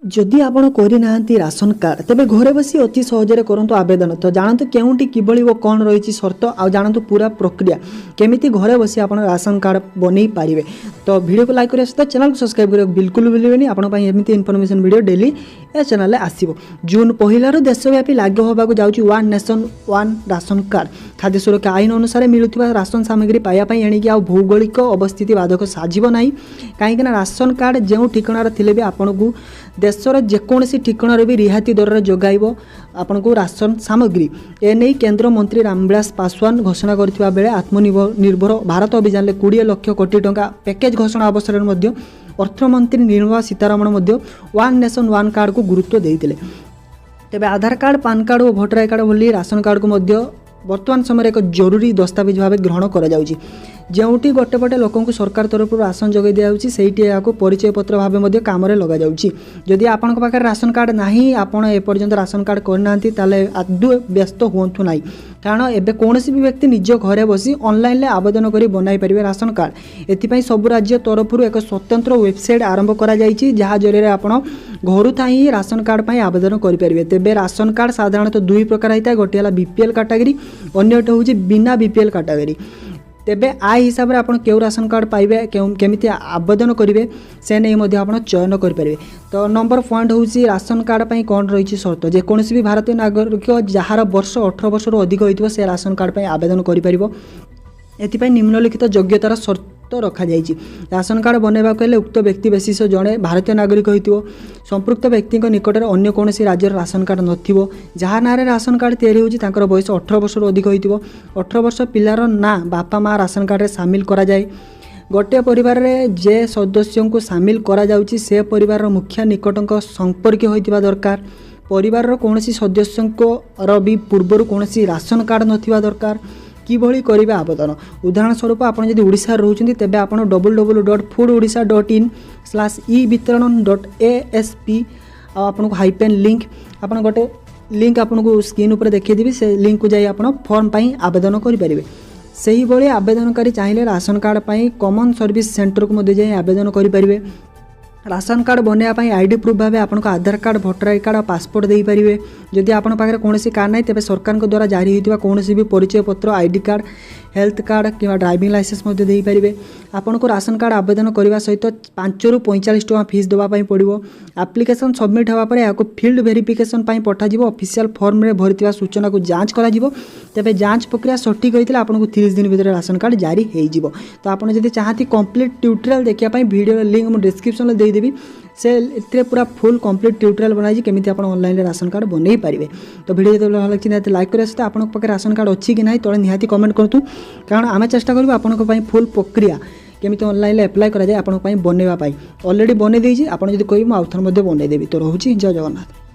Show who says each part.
Speaker 1: जदि आपण करना राशन कार्ड तेबे घरे बसी अति सहजरे करंतु आवेदन। तो जानतु केउंटी किबळी वो कौन रही शर्त आ जानतु पूरा प्रक्रिया केमिति घरे बसी आपण राशन कार्ड बनै पारिबे। तो वीडियो को लाइक करिया चैनल को सब्सक्राइब करिया बिल्कुल भूलिबेनी। आपण पई एमिति इन्फॉर्मेशन वीडियो डेली ए चैनल रे आसीबो। जून पहिला रो देशव्यापी लागू होबाकू जाउची one nation one ration card. खाद्य सुरक्षा आईन अनुसार मिलुथिबा राशन सामग्री पाया पई एणिकी आ भौगोलिक अवस्थिति बाधक साजिबो नाही। काहेकि ना राशन कार्ड जेउ ठिकाणार थिले भी आपनकू देशर जेकोसी ठिकाणा भी रिहाती दर जगाइब आपन को राशन सामग्री। एने केंद्र मंत्री रामविलास पासवान घोषणा करथिबा बेले आत्मनिर्भर भारत अभियान में 20 लाख कोटी टंका पैकेज घोषणा अवसर में अर्थमंत्री Nirmala Sitharaman one nation one card को गुरुत्व देइतिले। तेबे आधार कार्ड पान कार्ड और भोटर आई कार्ड भली राशन कार्ड को वर्तमान समय एक जरूरी दस्तावेज भाव ग्रहण कर जोटी गोटे पटे लोक सरकार तरफ राशन जगै दिया से परिचय पत्र भाव कम लगा जदि आपण पाखे राशन कार्ड नहीं आपण एपर्यंत राशन कार्ड करना आदौ व्यस्त हूँ ना। कारण एबे कौनसी भी व्यक्ति निज घरे बसी ऑनलाइन ले आवेदन करी बनाई परिवे राशन कार्ड। एथिपाई सब राज्य तरफ एक स्वतंत्र वेबसाइट आरंभ करा जायछि जहाँ जरिए आपण घर थाई राशन कार्ड पाई आवेदन करि परिवे। तेबे राशन कार्ड साधारणतः दुई प्रकार होता है, गोटे है बीपीएल कैटेगरी अन्यटे हूँ बिना बीपीएल कैटेगरी। तेबे आय हिसाब से आपन केउ राशन कार्ड पाइबे केमिति आवेदन करेंगे से नहीं मध्य आपन चयन करेंगे। तो नंबर पॉइंट हूँ राशन कार्ड पाई कौन रही शर्त जेकोसी भी भारतीय नागरिक जार वर्ष 18 वर्ष अधिक होइतिबो से राशन कार्ड पाई आवेदन करिपरिबो। एथिपाई निम्नलिखित योग्यतार शर्त रखा जाइछि। राशन कार्ड बनैबा हेले उक्त व्यक्ति विशेष जड़े भारतीय नागरिक होइतिबो, संपृक्त व्यक्ति निकट में अन्य कौन राज्यर राशन कार्ड नथिबो, जहाँ ना राशन कार्ड तैयारी होछि तांकर बयस 18 वर्ष अधिक होइतिबो। 18 वर्ष पिलार ना बापा माँ राशन कार्ड रे शामिल करा जाए। गोटे परिवार रे जे सदस्यों को शामिल करा जाउछि से परिवार मुखिया निकटक संपर्क होइतिबा दरकार। परिवार कौन सदस्यों को भी पूर्वर कौन राशन कार्ड नथिबा दरकार। किभली करेंगे आवेदन उदाहरण स्वरूप आप ओडिशा रोचते तेबे आप www.foododisha.in/e-वितरण.asp आपको हाइपेन लिंक आपन गोटे लिंक आपको स्क्रीन ऊपर देखिए से लिंक को जाई आपन फॉर्म पाई आवेदन करेंगे। सही भाई आवेदनकारी चाहिए ration card pi common service centre को मध्य जाई आवेदन करेंगे। राशन कार्ड बनवाई आईडी प्रूफ भाव आपको आधार कार्ड भोटर आई कार्ड और पासपोर्ट दे पारे। जदि आपन पाखे कौन कार्ड ना तेज सरकार द्वारा जारी होता कौन भी परिचय पत्र आईडी कार्ड हेल्थ कार्ड कि ड्राइविंग लाइसेंस दे पारे। आपन को राशन कार्ड आवेदन करने सहित 5 ରୁ 45 टका फीस देवाई पड़ो। एप्लिकेशन सबमिट होगापर या फिल्ड वेरिफिकेशन पठाଯିव। ऑफिशियल फॉर्म में भरी सूचना को जांच करा तेबे जांच प्रक्रिया सठिक होता आपको 30 दिन भीतर राशन कार्ड जारी हो। तो आपड़ जब चाहती कंप्लीट ट्यूटोरियल देखापी वीडियो लिंक मुझे डिस्क्रिप्शन में देदेवी से पूरा फुल कंप्लीट ट्यूटोरियल बनाई केमी आप ऑनलाइन राशन कार्ड बन पारे। तो वीडियो जो भल लगे लाइक करें सहित आपन पाखे राशन कार्ड अच्छी कि ना तले निहाती कमेंट करूँ। कारण आम चेष्टा करूँ आपन फुल प्रक्रिया केमी ऑनलाइन एप्लाई करा जाए आपन बनवाई। ऑलरेडी बनई देजी आपड़ जब कह आउथर बनईदेवी। तो रोचे जय जगन्नाथ।